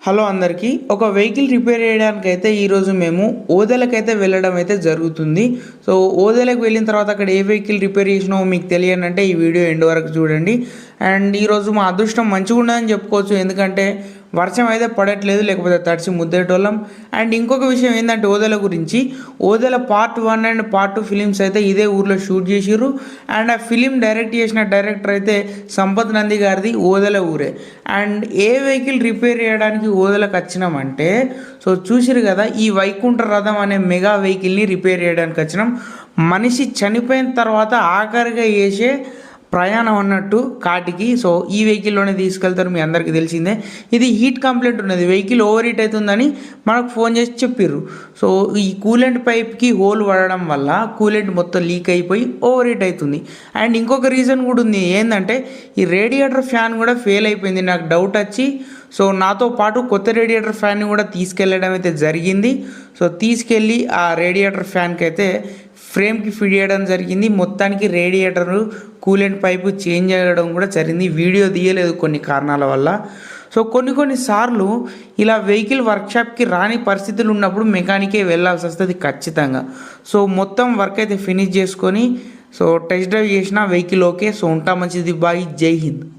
Hello అందరికీ. ఒక vehicle repair చేయడానికైతే ఈరోజు మేము ఓదెలకైతే వెళ్ళడం అయితే జరుగుతుంది. సో ఓదెలకు వెళ్ళిన తర్వాత అక్కడ ఏ వెహికల్ రిపేర్ చేసినామో మీకు తెలియనంటే ఈ వీడియో ఎండ్ వరకు చూడండి. అండ్ ఈరోజు మా అదృష్టం మంచిగా ఉండదని చెప్పుకోవచ్చు, ఎందుకంటే వర్షం అయితే పడట్లేదు, లేకపోతే తడిసి ముద్దేటోళ్ళం. అండ్ ఇంకొక విషయం ఏంటంటే ఓదెల గురించి, Odela part 1 and part 2 films అయితే ఇదే ఊర్లో షూట్ చేసిర్రు. అండ్ ఆ ఫిలిం డైరెక్ట్ చేసిన డైరెక్టర్ అయితే సంపత్ నంది గారిది ఓదెల ఊరే. అండ్ ఏ వెహికల్ రిపేర్ చేయడానికి ఓదెలకు వచ్చినామంటే, సో చూసిరు కదా, ఈ వైకుంఠ రథం అనే మెగా వెహికల్ని రిపేర్ చేయడానికి వచ్చినాం. మనిషి చనిపోయిన తర్వాత ఆఖరిగా వేసే ప్రయాణం అన్నట్టు కాటికి. సో ఈ వెహికల్లోనే తీసుకెళ్తారు, మీ అందరికీ తెలిసిందే. ఇది హీట్ కంప్లైంట్ ఉన్నది, వెహికల్ ఓవర్ హీట్ అవుతుందని మనకు ఫోన్ చేసి చెప్పిర్రు. సో ఈ కూలెంట్ పైప్కి హోల్ పడడం వల్ల కూలెంట్ మొత్తం లీక్ అయిపోయి ఓవర్ హీట్ అవుతుంది. అండ్ ఇంకొక రీజన్ కూడా ఉంది, ఏంటంటే ఈ రేడియేటర్ ఫ్యాన్ కూడా ఫెయిల్ అయిపోయింది. నాకు డౌట్ వచ్చి సో నాతో పాటు కొత్త రేడియేటర్ ఫ్యాన్ని కూడా తీసుకెళ్ళడం అయితే జరిగింది. సో తీసుకెళ్ళి ఆ రేడియేటర్ ఫ్యాన్కి అయితే ఫ్రేమ్కి ఫిట్ చేయడం జరిగింది. మొత్తానికి రేడియేటర్ కూలెంట్ పైపు చేంజ్ చేయడం కూడా జరిగింది. వీడియో తీయలేదు కొన్ని కారణాల వల్ల. సో కొన్ని సార్లు ఇలా వెహికల్ వర్క్షాప్కి రాని పరిస్థితులు ఉన్నప్పుడు మెకానికే వెళ్ళాల్సి వస్తుంది ఖచ్చితంగా. సో మొత్తం వర్క్ అయితే ఫినిష్ చేసుకొని సో టెస్ట్ డ్రైవ్ చేసిన వెహికల్ ఓకే. సో ఉంటా, మంచిది, బాయ్, జై హింద్.